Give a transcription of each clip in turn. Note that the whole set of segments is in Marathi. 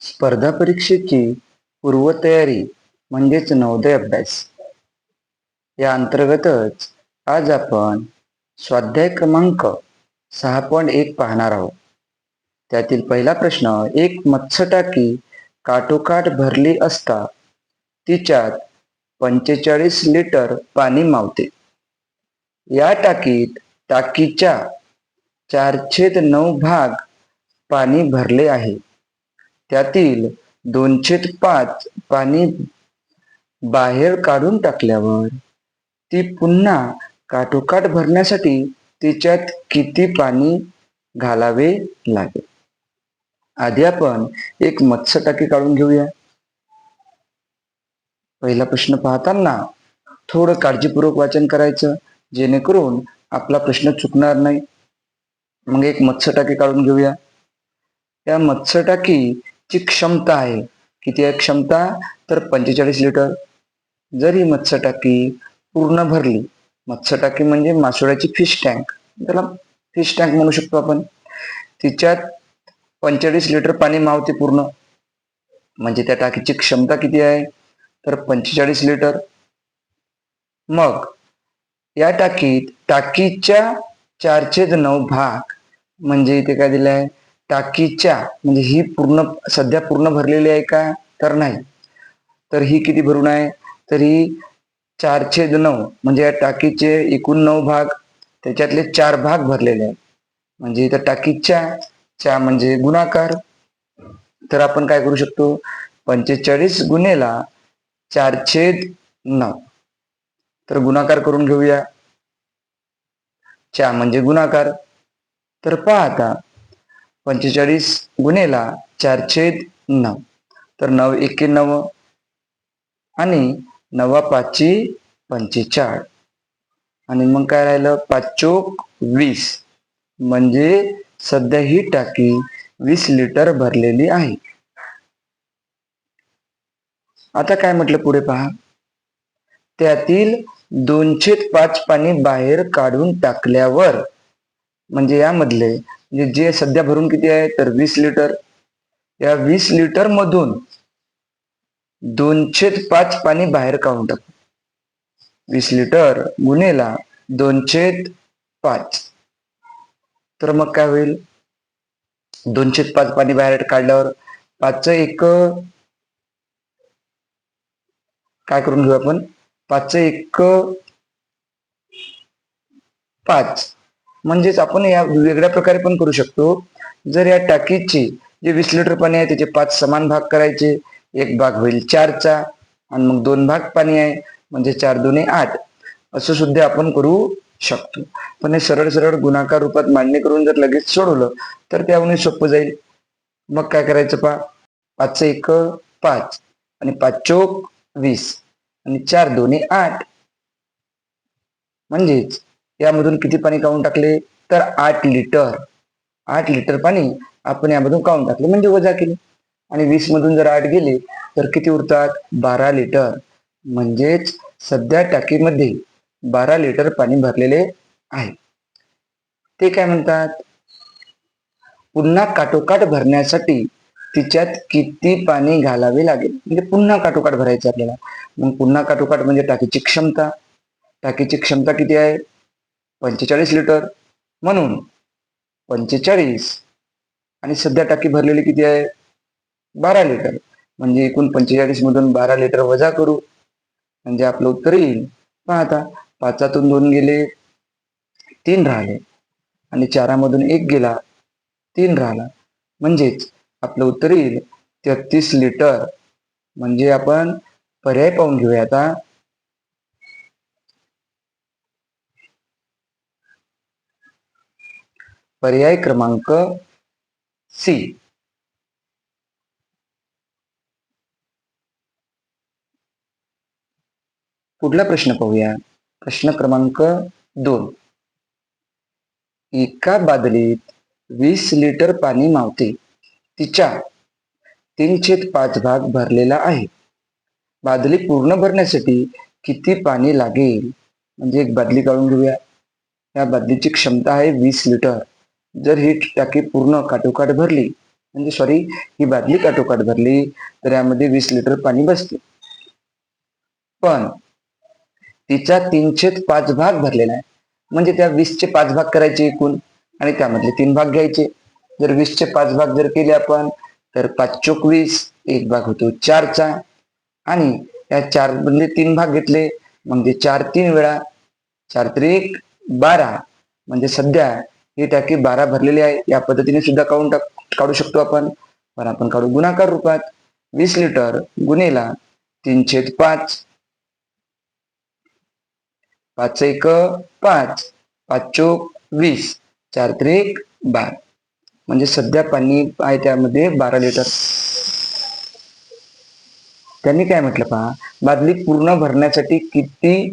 स्पर्धा परीक्षेची पूर्वतयारी म्हणजेच नवोदय अभ्यास या अंतर्गतच आज आपण स्वाध्याय क्रमांक 6.1 पाहणार आहोत. त्यातील पहिला प्रश्न, एक मत्स्यटाकी काठोकाठ भरली असता तिच्यात 45 लिटर पाणी मावते. या टाकीत टाकीच्या 4/9 भाग पाणी भरले आहे. त्यातील 2/5 पाणी बाहेर काढून टाकल्यावर ती पुन्हा काठोकाठ भरण्यासाठी तिच्यात किती पाणी घालावे लागेल? आधी आपण एक मत्स्यटाकी काढून घेऊया. पहिला प्रश्न पाहताना थोडं काळजीपूर्वक वाचन करायचं, जेणेकरून आपला प्रश्न चुकणार नाही. मग एक मत्स्यटाकी काढून घेऊया. त्या मत्स्यटाकीची क्षमता आहे, किती आहे क्षमता? तर 45 लिटर. जर ही मत्स्यटाकी पूर्ण भरली, मत्स्यटाकी म्हणजे मासोळ्याची फिश टँक, त्याला फिश टँक म्हणू शकतो आपण, तिच्यात 45 लिटर पाणी मावते पूर्ण, म्हणजे त्या टाकीची क्षमता किती आहे? तर 45 लिटर. मग या टाकीत टाकीच्या 4/9 भाग, म्हणजे इथे काय दिलंय? टाकीच्या, म्हणजे ही पूर्ण सध्या पूर्ण भरलेली आहे का? तर नाही. तर ही किती भरून आहे? तर ही 4/9, म्हणजे या टाकीचे एकूण 9 भाग, त्याच्यातले 4 भाग भरलेले आहेत, म्हणजे इथं टाकीच्या म्हणजे गुणाकार. तर आपण काय करू शकतो? 45 गुणेला 4/9, तर गुणाकार करून घेऊया. म्हणजे गुणाकार. तर पहा आता, 45 गुणेला 4/9, तर 9 एके 9 आणि 9 5 45, आणि मग काय राहिलं? 5 चोक 20, म्हणजे सध्या ही टाकी 20 लिटर भरलेली आहे. आता काय म्हटलं पुढे पहा, त्यातील 2/5 पाणी बाहेर काढून टाकल्यावर, म्हणजे यामधले म्हणजे जे सध्या भरून किती आहे? तर 20 लिटर. या 20 लिटर मधून 2/5 पाणी बाहेर काढून टाकू. 20 लिटर गुणेला 2/5, तर मग काय होईल? 2/5 पाणी बाहेर काढल्यावर 5 एक काय करून घेऊ आपण? 5 एक 5, म्हणजेच आपण या वेगळ्या प्रकारे पण करू शकतो. जर या टाकीची जे 20 लिटर पाणी आहे त्याचे 5 समान भाग करायचे, एक भाग होईल 4चा, आणि मग 2 भाग पाणी आहे, म्हणजे 4 दुणे 8, असं सुद्धा आपण करू शकतो. पण हे सरळ सरळ गुणाकार रूपात मांडणी करून जर लगेच सोडवलं तर त्याहून सोपं जाईल. मग काय करायचं पहा, 5 एक 5 आणि 5 चोक 20 आणि 4 दुणे 8, म्हणजेच यामधून किती पाणी काढून टाकले? तर 8 लिटर. 8 लिटर पाणी आपण यामधून काढून टाकले, म्हणजे वजा केले, आणि 20 मधून जर 8 गेले तर किती उरतात? 12 लिटर. म्हणजेच सध्या टाकीमध्ये 12 लिटर पाणी भरलेले आहे. ते काय म्हणतात? पुन्हा काठोकाठ भरण्यासाठी तिच्यात किती पाणी घालावे लागेल, म्हणजे पुन्हा काठोकाठ भरायचं आपल्याला. मग पुन्हा काठोकाठ म्हणजे टाकीची क्षमता. टाकीची क्षमता किती आहे? 45 लिटर. म्हणून 45, आणि सध्या टाकी भरलेली किती आहे? 12 लिटर. म्हणजे एकूण 45 मधून 12 लिटर वजा करू, म्हणजे आपलं उत्तर येईल. पहा आता, 5तून 2 गेले, 3 राहिले, आणि 4मधून 1 गेला, 3 राहिला, म्हणजेच आपलं उत्तर येईल 33 लिटर. म्हणजे आपण पर्याय पाहून घेऊया आता. पर्याय क्रमांक सी. पुढला प्रश्न पाहूया. प्रश्न क्रमांक 2. एका बादलीत 20 लिटर पाणी मावते. तिच्या 3/5 भाग भरलेला आहे. बादली पूर्ण भरण्यासाठी किती पाणी लागेल? म्हणजे एक बादली काढून घेऊया. या बादलीची क्षमता आहे 20 लिटर. जर ही टाकी पूर्ण काठोकाठ भरली, म्हणजे सॉरी, ही बादली काठोकाठ भरली तर यामध्ये 20 लिटर पाणी बसते. पण तिचा 3/5 भाग भरलेला आहे, म्हणजे त्या 20चे 5 भाग करायचे एकूण आणि त्यामधले 3 भाग घ्यायचे. जर 20चे 5 भाग जर केले आपण तर 5 चोक 20, एक भाग होतो 4चा आणि या 4 मधले 3 भाग घेतले म्हणजे 4 3 वेळा 4 त्रिक 12, म्हणजे सध्या ही टाकी 12 भरलेली आहे. या पद्धतीने सुद्धा काढू शकतो आपण, पण आपण काढू गुणाकार रूपात. 20 लिटर गुणेला 3/5, 5 1 5, 5 चोक 20, 4 त्रिक 12, म्हणजे सध्या पाणी आहे त्यामध्ये 12 लिटर. त्यांनी काय म्हटलं पहा, बादली पूर्ण भरण्यासाठी किती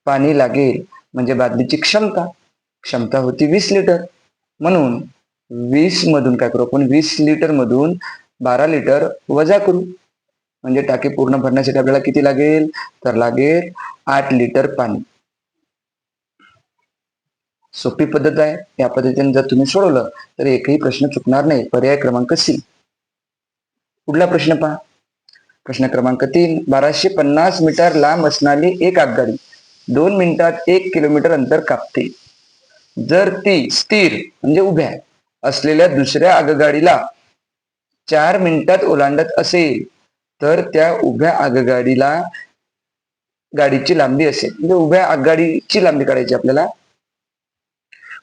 पाणी लागेल, म्हणजे बादलीची क्षमता होती 20 लिटर. म्हणून 20 मधून काय करू आपण, 20 लिटर मधून 12 लिटर वजा करू, म्हणजे टाकी पूर्ण भरण्यासाठी आपल्याला किती लागेल, तर लागेल 8 लिटर पाणी. सोपी पद्धत आहे. या पद्धतीने जर तुम्ही सोडवलं तर एकही प्रश्न चुकणार नाही. पर्याय क्रमांक सी. पुढला प्रश्न पहा. प्रश्न क्रमांक 3. 1250 मीटर लांब असणारी एक आगगाडी 2 मिनिटात 1 किलोमीटर अंतर कापते. जर ती स्थिर म्हणजे उभ्या असलेल्या दुसऱ्या आगगाडीला 4 मिनिटात ओलांडत असेल तर त्या उभ्या आगगाडीला गाडीची लांबी असेल. म्हणजे उभ्या आगगाडीची लांबी काढायची आपल्याला.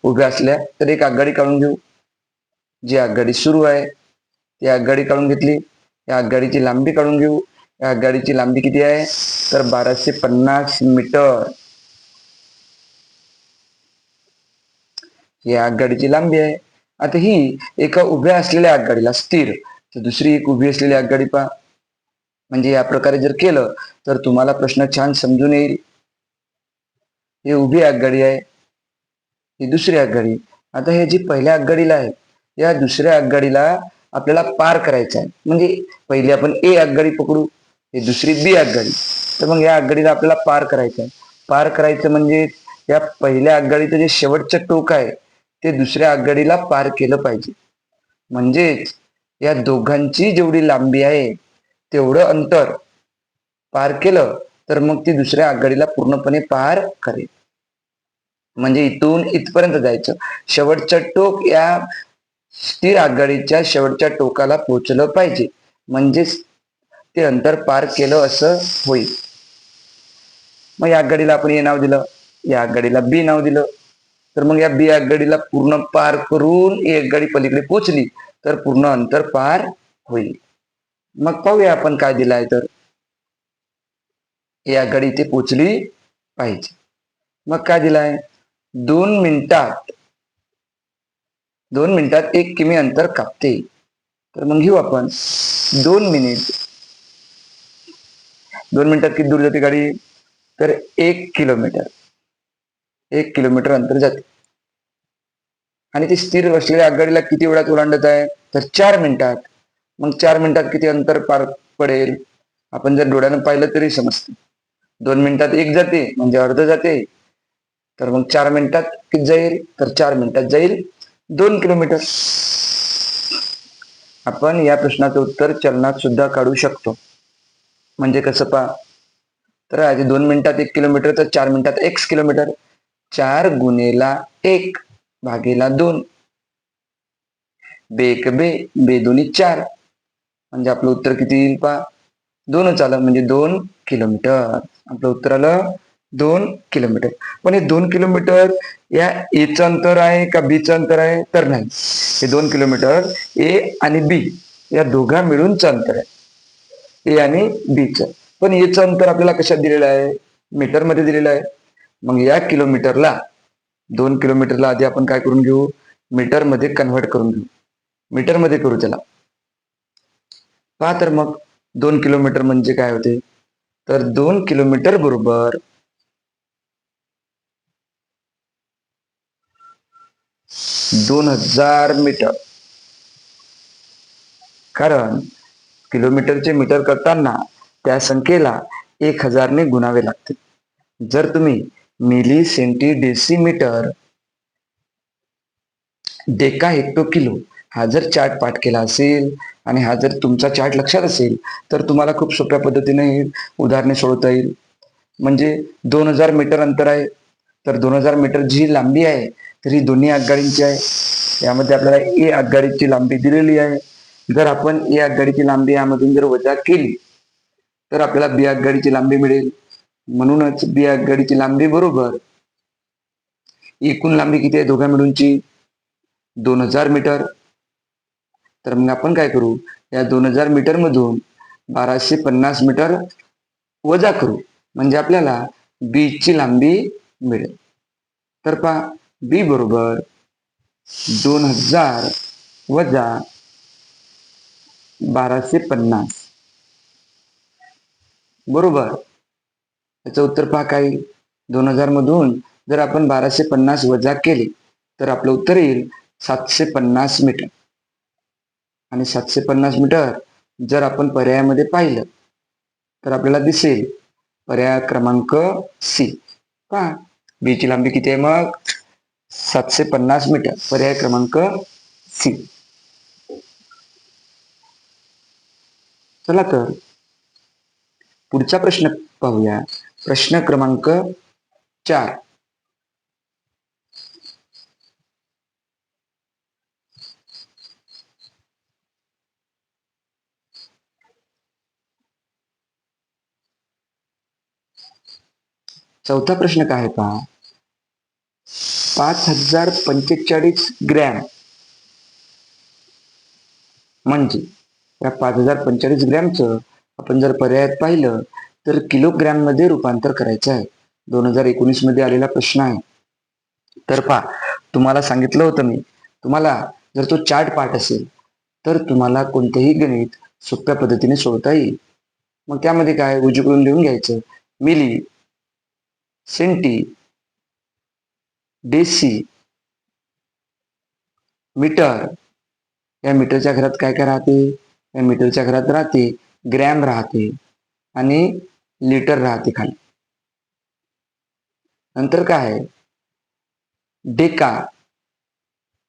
उभ्या असल्या तर एक आगगाडी काढून घेऊ. जी आगगाडी सुरू आहे ती आगगाडी काढून घेतली. या आगगाडीची लांबी काढून घेऊ. या आगगाडीची लांबी किती आहे, तर 1250 मीटर. ही आगगाडीची लांबी आहे. आता ही एका उभ्या असलेल्या आगगाडीला स्थिर, तर दुसरी एक उभी असलेली आगगाडी पहा. म्हणजे या प्रकारे जर केलं तर तुम्हाला प्रश्न छान समजून येईल. ही उभी आगगाडी आहे, ही दुसरी आगगाडी. आता हे जी पहिल्या आगगाडीला आहे या दुसऱ्या आगगाडीला आपल्याला पार करायचं आहे. म्हणजे पहिली आपण ए आगगाडी पकडू, ही दुसरी बी आगगाडी. तर मग या आगगाडीला आपल्याला पार करायचं आहे. पार करायचं म्हणजे या पहिल्या आगगाडीचं जे शेवटचं टोक आहे ते दुसऱ्या आगगाडीला पार केलं पाहिजे. म्हणजेच या दोघांची जेवढी लांबी आहे तेवढं अंतर पार केलं तर मग ती दुसऱ्या आगगाडीला पूर्णपणे पार करेल. म्हणजे इथून इथपर्यंत जायचं. शेवटचं टोक या स्थिर आगगाडीच्या शेवटच्या टोकाला पोहोचलं पाहिजे, म्हणजेच ते अंतर पार केलं असं होईल. मग या आगगाडीला आपण ए नाव दिलं, या आगगाडीला बी नाव दिलं. तर मग या बी आगगाडीला पूर्ण पार करून एक गाडी पलीकडे पोहोचली तर पूर्ण अंतर पार होईल. मग पाहूया आपण काय दिलं आहे. तर या गाडी इथे पोहोचली पाहिजे. मग काय दिलं आहे, 2 मिनिटात 1 किमी अंतर कापते. तर मग घेऊ आपण 2 मिनिटात किती दूर जाते गाडी, तर 1 किलोमीटर. 1 किलोमीटर अंतर जाते. आणि ती स्थिर असलेल्या आगगाडीला किती वेळात ओलांडत आहे, तर 4 मिनिटात. मग 4 मिनिटात किती अंतर पार पडेल, आपण जर डोळ्यानं पाहिलं तरी समजते. 2 मिनिटात 1 जाते म्हणजे अर्ध जाते. तर मग 4 मिनिटात किती जाईल, तर 4 मिनिटात जाईल 2 किलोमीटर. आपण या प्रश्नाचं उत्तर चलनात सुद्धा काढू शकतो. म्हणजे कसं पहा, तर आधी 2 मिनिटात 1 किलोमीटर तर 4 मिनिटात x किलोमीटर. 4 गुणेला 1 भागेला 2, बेक बे, बे दोन्ही 4, म्हणजे आपलं उत्तर किती येईल पहा, 2च आलं, म्हणजे 2 किलोमीटर. आपलं उत्तर आलं 2 किलोमीटर. पण हे 2 किलोमीटर या एचं अंतर आहे का बीचं अंतर आहे, तर नाही. हे 2 किलोमीटर ए आणि बी या दोघा मिळूनच अंतर आहे, ए आणि बीचं. पण एचं अंतर आपल्याला कशात दिलेलं आहे, मीटर मध्ये दिलेलं आहे. मग या किलोमीटरला 2 किलोमीटरला आधी आपण काय करून घेऊ, मीटर मध्ये कन्व्हर्ट करून घेऊ. मीटर मध्ये करू त्याला. पहा तर मग 2 किलोमीटर म्हणजे काय होते, तर 2 किलोमीटर बरोबर 2000 मीटर. कारण किलोमीटरचे मीटर करताना त्या संख्येला 1000 ने गुणावे लागते. जर तुम्ही milli centi decimetre deca hecto kilo हा जर चार्ट पाठ केला असेल आणि हा जर तुमचा चार्ट लक्षात असेल तर तुम्हाला खूप सोप्या पद्धतीने ही उदाहरणे सोडवता येईल. म्हणजे 2000 मीटर अंतर आहे, तर 2000 मीटर जी लांबी आहे तर ही दोन्ही आगगाडींची आहे. यामध्ये आपल्याला ए आगगाडीची लांबी दिलेली आहे. जर आपण ए आगगाडीची लांबी यामधून जर वजा केली तर आपल्याला बी आगगाडीची लांबी मिळेल. म्हणूनच बी आगगाडीची लांबी बरोबर एकूण लांबी किती आहे दोघा मिळूनची 2000 मीटर. तर मग आपण काय करू, या 2000 मीटर मधून 1250 मीटर वजा करू म्हणजे आपल्याला बी ची लांबी मिळेल. तर पहा बी बरोबर 2000 वजा 1250 बरोबर. याचं उत्तर पहा काय 2000 मधून जर आपण 1250 वजा केले तर आपलं उत्तर येईल 750 मीटर. आणि 750 मीटर जर आपण पर्यायामध्ये पाहिलं तर आपल्याला दिसेल पर्याय क्रमांक सी. पहा बी ची लांबी किती आहे मग 750 मीटर. पर्याय क्रमांक सी. चला तर पुढचा प्रश्न पाहूया. प्रश्न क्रमांक 4. चौथा प्रश्न काय आहे पहा. 5045 ग्रॅम म्हणजे या 5045 ग्रॅमचं आपण जर पर्यायात पाहिलं तर किलोग्रॅम मध्ये रूपांतर करायचं आहे. 2019 मध्ये आलेला प्रश्न आहे. तर पहा तुम्हाला सांगितलं होतं मी, तुम्हाला जर तो चार्ट पाठ असेल तर तुम्हाला कोणतेही गणित सोप्या पद्धतीने सोडवता येईल. मग त्यामध्ये काय उजवीकडून लिहून घ्यायचं मिली, सेंटी, डेसी, मीटर. या मीटरच्या घरात काय काय राहते, या मीटरच्या घरात राहते ग्रॅम राहते आणि लिटर राहते खाली. नंतर काय आहे डेका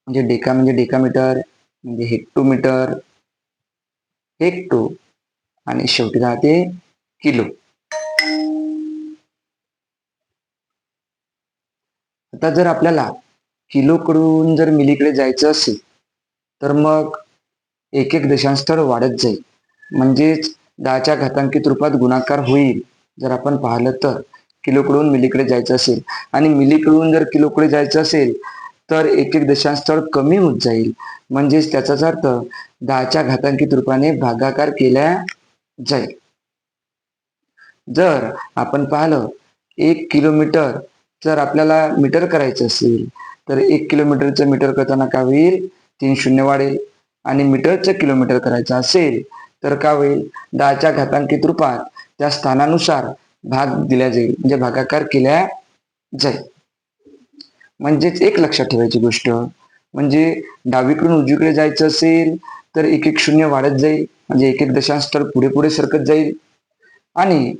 म्हणजे डेकामीटर म्हणजे हेक्टोमीटर, हेक्टो आणि शेवटी राहते किलो. आता जर आपल्याला किलोकडून जर मिलीकडे जायचं असेल तर मग एक एक दशांश स्थळ वाढत जाईल. म्हणजेच 10च्या घातांकित रूपात गुणाकार होईल. जर आपण पाहिलं तर किलोकडून मिलीकडे जायचं असेल आणि मिलीकडून जर किलोकडे जायचं असेल तर एक एक दशांश स्थळ कमी होत जाईल. म्हणजेच त्याचाच अर्थ 10च्या घातांकित रूपाने भागाकार केला जाईल. जर आपण पाहिलं 1 किलोमीटर जर आपल्याला मीटर करायचं असेल तर 1 किलोमीटरचं मीटर करताना काय होईल 3 शून्य वाढेल. आणि मीटरचं किलोमीटर करायचं असेल तर काय होईल 10च्या घातांकित रूपात त्या स्थानानुसार भाग दिला जाईल म्हणजे भागाकार केल्या जाईल. म्हणजेच एक लक्षात ठेवायची गोष्ट म्हणजे डावीकडून उजवीकडे जायचं असेल तर एक एक शून्य वाढत जाईल म्हणजे एक एक दशांश स्थळ पुढे पुढे सरकत जाईल. आणि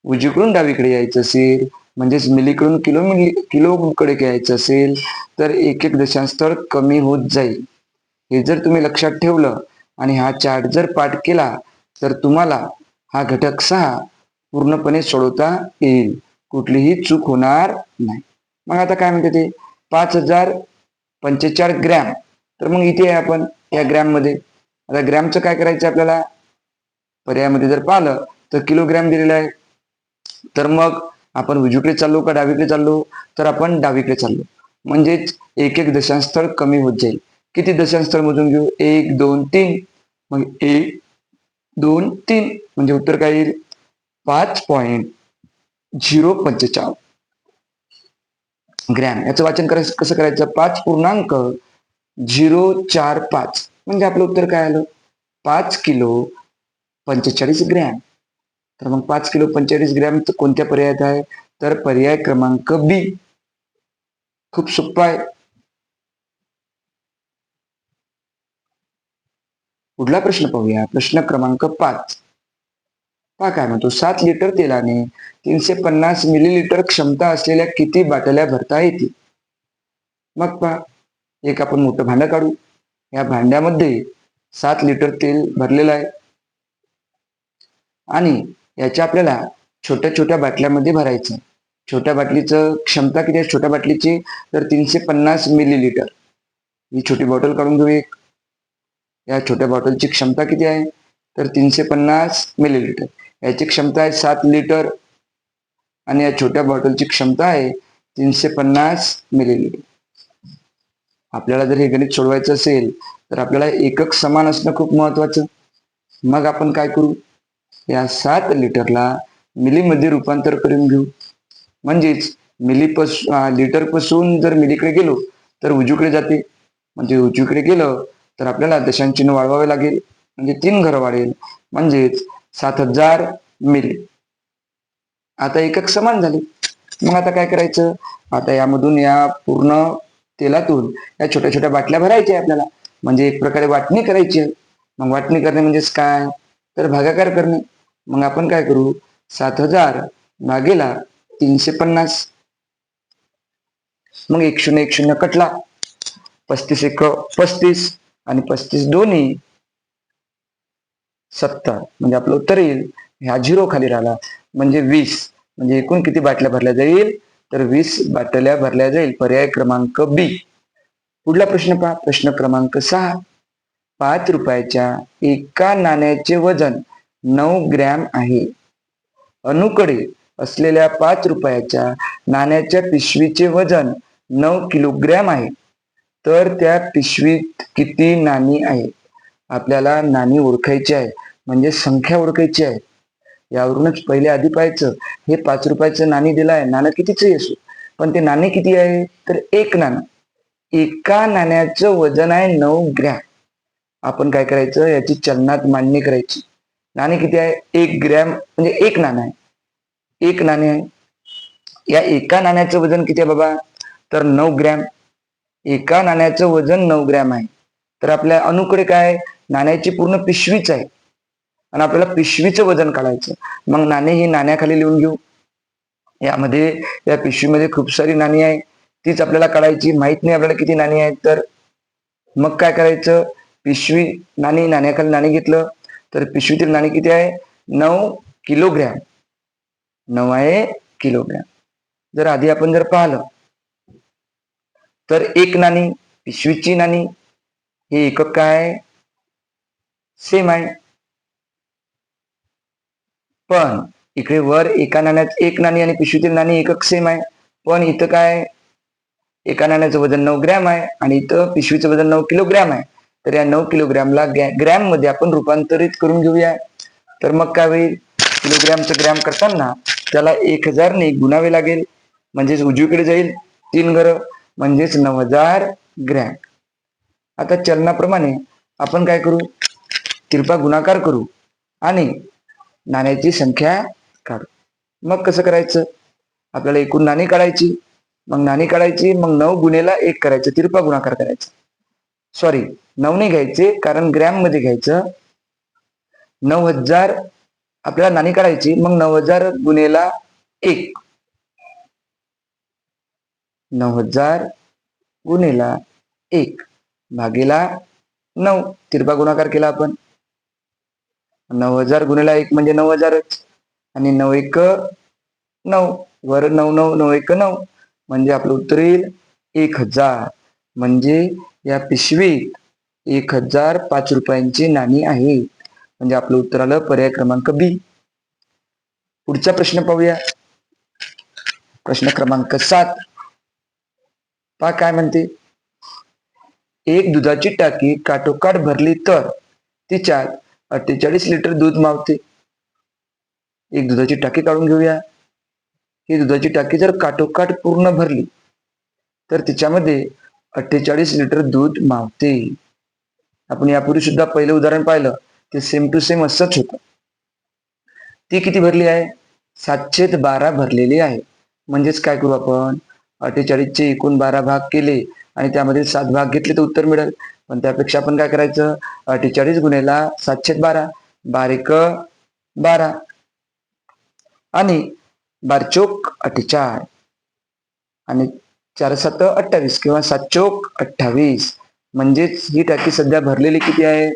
उजवीकडून डावीकडे यायचं असेल म्हणजेच मिलीकडून किलोकडे यायचं असेल तर एक एक दशांश स्थळ कमी होत जाईल. हे जर तुम्ही लक्षात ठेवलं आणि हा चार्ट जर पाठ केला तर तुम्हाला हा घटक 6 पूर्णपणे सोडवता येईल. कुठलीही चूक होणार नाही. मग आता काय म्हणते ते 5045 ग्रॅम. तर मग इथे आहे आपण या ग्रॅम मध्ये. आता ग्रॅमचं काय करायचं आपल्याला पर्यायामध्ये जर पाहिलं तर किलोग्रॅम दिलेला आहे. तर मग आपण उजवीकडे चाललो का डावीकडे चाललो तर आपण डावीकडे चाललो. म्हणजेच एक एक दशांश स्थळ कमी होत जाईल. किती दशांश स्थळ मोजून घेऊ 1 2 3. मग 1 2 3 म्हणजे उत्तर काय येईल 5.045 ग्रॅम. याचं वाचन कसं करायचं 5.045 म्हणजे आपलं उत्तर काय आलं 5 किलो 45 ग्रॅम. तर मग 5 किलो 45 ग्रॅम कोणत्या पर्यायात आहे तर पर्याय क्रमांक बी. खूप सोपं आहे. पुढला प्रश्न पाहूया. प्रश्न क्रमांक 5. पहा काय म्हणतो 7 लिटर तेलाने 350 मिलीलिटर क्षमता असलेल्या किती बाटल्या भरता येतील. मग पहा एक आपण मोठं भांडं काढू या भांड्यामध्ये 7 लिटर तेल भरलेलं आहे आणि याच्या आपल्याला छोट्या छोट्या बाटल्यामध्ये भरायचं. छोट्या बाटलीचं क्षमता किती आहे छोट्या बाटलीची? तर 350 मिलीलिटर. ही छोटी बॉटल काढून घेऊ एक. या छोट्या बॉटलची क्षमता किती आहे? तर 350 मिलीलिटर. याची क्षमता आहे 7 लिटर आणि या छोट्या बॉटलची क्षमता आहे 350 मिलीलिटर. आपल्याला जर हे गणित सोडवायचं असेल तर आपल्याला एकक समान असणं खूप महत्वाचं. मग आपण काय करू? या 7 लिटरला मिलीमध्ये रूपांतर करून घेऊ. म्हणजेच लिटर पासून जर मिलीकडे गेलो तर उजवीकडे जाते. म्हणजे उजवीकडे गेलं तर आपल्याला दशांश चिन्ह वाढवावे लागेल. म्हणजे 3 घरं वाढेल. म्हणजेच 7000 मिली. आता एकक समान झाले. मग आता काय करायचं? आता यामधून या पूर्ण तेलातून या छोट्या छोट्या बाटल्या भरायच्या आपल्याला. म्हणजे एक प्रकारे वाटणी करायची आहे. मग वाटणी करणे म्हणजेच काय? तर भागाकार करणे. मग आपण काय करू? 7000 भागेला 350. मग 1010 कटला. 35 एक 35 आणि 35 दोन्ही 70. म्हणजे आपलं उत्तर येईल. ह्या 0 खाली राहिला म्हणजे 20. म्हणजे एकूण किती बाटल्या भरल्या जाईल? तर 20 बाटल्या भरल्या जाईल. पर्याय क्रमांक बी. पुढला प्रश्न पहा. प्रश्न क्रमांक 6. 5 रुपयाच्या एका नाण्याचे वजन 9 ग्रॅम आहे. अणूकडे असलेल्या 5 रुपयाच्या नाण्याच्या पिशवीचे वजन 9 किलोग्रॅम आहे. तर त्या पिशवीत किती नाणी आहे? आपल्याला नाणी ओळखायची आहे. म्हणजे संख्या ओळखायची आहे. यावरूनच पहिले आधी पाहायचं. हे 5 रुपयाचं नाणी दिलं आहे. नाणं कितीचंही असो. पण ते नाणे किती आहे? तर एक नाणं. एका नाण्याचं वजन आहे 9 ग्रॅम. आपण काय करायचं? याची चलनात मांडणी करायची. नाणे किती आहे? 1 ग्रॅम म्हणजे एक नाणं आहे. एक नाणे आहे. या एका नाण्याचं वजन किती आहे बाबा? तर 9 ग्रॅम. एका नाण्याचं वजन 9 ग्रॅम आहे. तर आपल्या अणूकडे काय? नाण्याची पूर्ण पिशवीच आहे आणि आपल्याला पिशवीचं वजन काढायचं. मग नाणे ही नाण्याखाली लिहून घेऊ. यामध्ये या पिशवीमध्ये खूप सारी नाणी आहे. तीच आपल्याला काढायची. माहित नाही आपल्याला किती नाणी आहेत. तर मग काय करायचं? पिशवी नाणी नाण्याखाली नाणी घेतलं तर पिशवीतील नाणी किती आहे? 9 किलोग्रॅम. 9 आहे किलोग्रॅम. जर आधी आपण जर पाहिलं तर एक नाणी, पिशवीची नाणी हे एकक काय? सेम आहे. पण इकडे वर एका नाण्यात एक नाणी आणि पिशवीतील नाणी एकक सेम आहे. पण इथं काय? एका नाण्याचं वजन 9 ग्रॅम आहे आणि इथं पिशवीचं वजन 9 किलोग्रॅम आहे. तर या 9 किलोग्रॅमला ग्रॅम मध्ये आपण रूपांतरित करून घेऊया. तर मग काय होईल? किलोग्रॅमचं ग्रॅम करताना त्याला 1000 ने गुणावे लागेल. म्हणजेच उजवीकडे जाईल 3 घरं म्हणजेच 9000 ग्रॅम. आता चलनाप्रमाणे आपण काय करू? तिरपा गुणाकार करू आणि नाण्याची संख्या काढू. मग कसं करायचं? आपल्याला एकूण नाणी काढायची. मग नाणी काढायची. मग 9 गुणेला 1 करायचं. तिरपा गुणाकार करायचा. सॉरी 9 नाही घ्यायचे कारण ग्रॅम मध्ये घ्यायचं. 9000 आपल्याला नाणी काढायची. मग 9000 गुणेला 1. 9000 गुणेला 1 भागेला 9. तिरपा गुणाकार केला आपण. 9000 गुणेला 1 म्हणजे 9000च आणि 9 1 9. वर 9 9 9 1 9 म्हणजे आपलं उत्तर येईल 1000. म्हणजे या पिशवीत 1000 5 रुपयांची नाणी आहे. म्हणजे आपलं उत्तर आलं पर्याय क्रमांक बी. पुढचा प्रश्न पाहूया. प्रश्न क्रमांक 7. पहा काय म्हणते? एक दुधाची टाकी काठोकाठ भरली तर तिच्यात 48 लिटर दूध मावते. एक दुधाची टाकी काढून घेऊया. ही दुधाची टाकी जर काठोकाठ पूर्ण भरली तर तिच्यामध्ये 48 लिटर दूध मावते. आपण यापूर्वी सुद्धा पहिलं उदाहरण पाहिलं. ते सेम टू सेम असंच होतं. ती किती भरली आहे? 712 भरलेली आहे. म्हणजेच काय करू आपण? 48 चे एकूण 12 भाग केले आणि त्यामध्ये 7 भाग घेतले तर उत्तर मिळेल. पण त्यापेक्षा आपण काय करायचं? 48 गुणेला 712. 12 12 आणि 12 चोक 48 आणि 4 7 28 किंवा 7 चोक 28 म्हणजेच ही टाकी सध्या भरलेली किती आहे,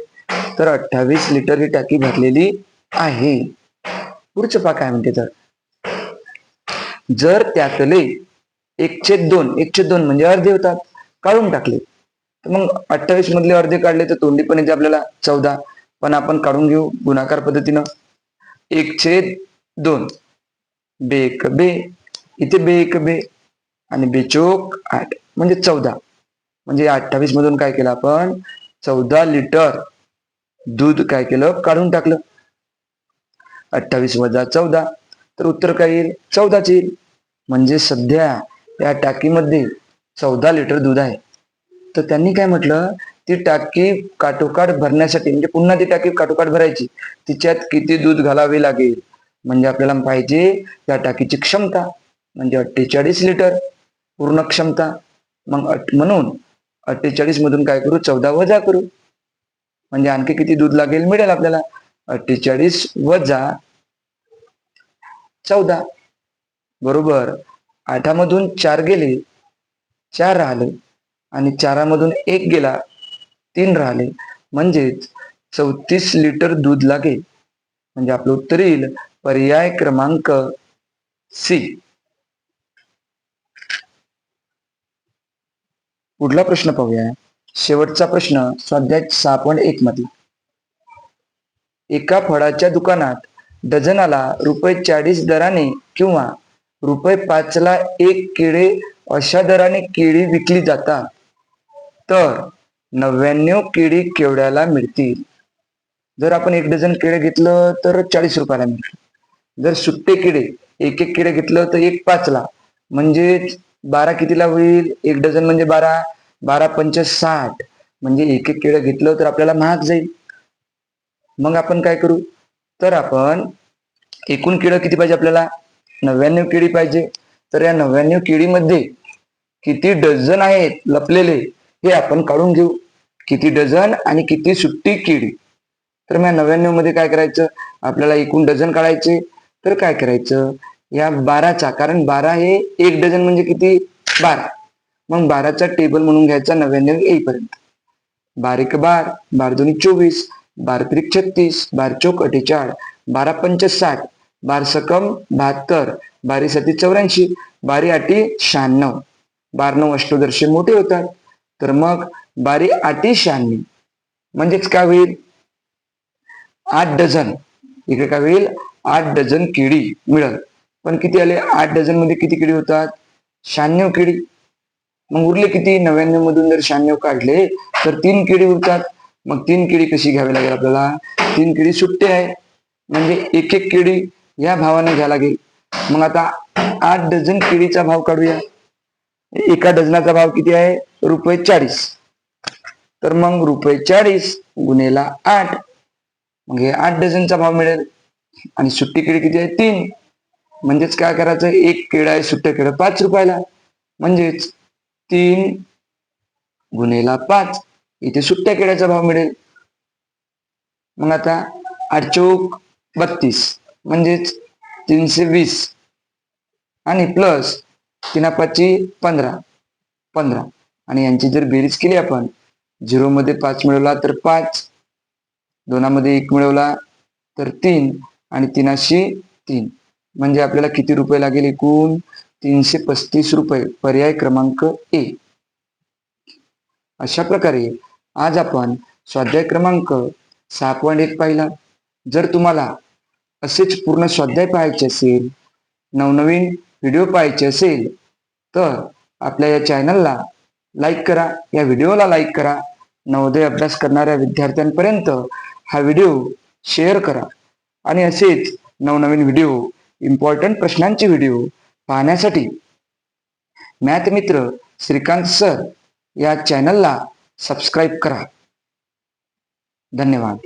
तर 28 लिटर ही टाकी भरलेली आहे. पुढचं पहा काय म्हणते, तर जर त्यातले 1/2 म्हणजे अर्धे होतात काढून टाकले, तर मग 28 मधले अर्धे काढले तर तोंडी पण येते आपल्याला 14. पण आपण काढून घेऊ गुणाकार पद्धतीनं. 1/2 बेक बे, इथे बेक बे आणि बेचोक 8 म्हणजे 14. म्हणजे 28 मधून काय केलं आपण, 14 लिटर दूध काय केलं, काढून टाकलं. 28 वजा 14 तर उत्तर काय येईल, 14 येईल. म्हणजे सध्या या टाकीमध्ये 14 लिटर दूध आहे. तर त्यांनी काय म्हटलं, ती टाकी काठोकाठ भरण्यासाठी, म्हणजे पुन्हा ती टाकी काठोकाठ भरायची, तिच्यात किती दूध घालावे लागेल. म्हणजे आपल्याला पाहिजे त्या टाकीची क्षमता, म्हणजे 48 लिटर पूर्ण क्षमता. मग म्हणून 48 मधून काय करू, 14 वजा करू, म्हणजे आणखी किती दूध लागेल मिळेल आपल्याला. 48 वजा 14 बरोबर 8 मधून 4 गेले, 4 राहिले, आणि 4 मधून 1 गेला, 3 राहिले, म्हणजेच 34 लिटर दूध लागेल. म्हणजे आपलं उत्तर येईल पर्याय क्रमांक सी. पुढला प्रश्न पाहूया. शेवटचा प्रश्न स्वाध्याय 6.1 मध्ये. एका फळाच्या दुकानात डझनाला ₹40 दराने किंवा ₹5 ला 1 केळे अशा दराने केळी विकली जातात, तर 99 केळी केवढ्याला मिळतील. जर आपण 1 डझन केळे घेतलं तर 40 रुपयाला मिळतील. जर सुट्टे केळे 1 केळे घेतलं तर 1 5 ला, म्हणजे 12 कितीला होईल, 1 डझन म्हणजे 12, 12 पंच 60, म्हणजे 1 केळं घेतलं तर आपल्याला महाग जाईल. मग आपण काय करू, तर आपण एकूण केळं किती पाहिजे आपल्याला, 99 केळी पाहिजे. तर या 99 केळीमध्ये किती डझन आहेत लपलेले हे आपण काढून घेऊ. किती डझन आणि किती सुट्टी केळी. तर मग 99 मध्ये काय करायचं, आपल्याला एकूण डझन काढायचे. तर काय करायचं, या 12चा, कारण 12 हे 1 डझन म्हणजे किती, 12. मग 12चा टेबल म्हणून घ्यायचा 99 येईपर्यंत. 12 1 12, 12 2 24, 12 3 36, 12 चौक 48, 12 पंच 60, 12 सकम 72, 12 7 84, 12 8 96, 12 9 अष्टोदर्शे मोठे होतात. तर मग 12 8 96 म्हणजेच काय होईल, 8 डझन. इकडे काय होईल, 8 डझन केळी मिळेल. पण किती आले, 8 डझन मध्ये किती केळी होतात, 96 केळी. मग उरले किती, 99 मधून जर 96 काढले तर 3 केळी उरतात. मग 3 केळी कशी घ्यावी लागेल आपल्याला, 3 केळी सुट्टे आहे, म्हणजे 1 केळी या भावाने घ्यावी लागेल. मग आता 8 डझन केळीचा भाव काढूया. एका डझनाचा भाव किती आहे, ₹40. तर मग ₹40 गुणेला 8, मग हे 8 डझनचा भाव मिळेल. आणि सुट्टी केळी किती आहे, 3. म्हणजेच काय करायचं, 1 केळं आहे सुट्टे केळं 5 रुपयाला, म्हणजेच 3 गुणेला 5, इथे सुट्ट्या केळ्याचा भाव मिळेल. मग आता 8 चौक 32, म्हणजेच 320, आणि प्लस 3 5 15, 15, आणि यांची जर बेरीज केली आपण, 0 मध्ये 5 मिळवला तर 5, 2 मध्ये 1 मिळवला तर 3, आणि 3 3, म्हणजे आपल्याला किती रुपये लागेल, एकूण 335 रुपये. पर्याय क्रमांक ए. अशा प्रकारे आज आपण स्वाध्याय क्रमांक 6.1 पाहिला. जर तुम्हाला असेच पूर्ण स्वाध्याय पाहायचे असेल, नवनवीन व्हिडिओ पाहायचे असेल, तर आपल्या या चॅनलला लाईक करा, या व्हिडिओला लाईक करा. नवोदय अभ्यास करणाऱ्या विद्यार्थ्यांपर्यंत हा व्हिडिओ शेअर करा. आणि असेच नवनवीन व्हिडिओ, इम्पॉर्टंट प्रश्नांचे व्हिडिओ पाहण्यासाठी मॅथ मित्र श्रीकांत सर या चॅनलला सबस्क्राईब करा. धन्यवाद.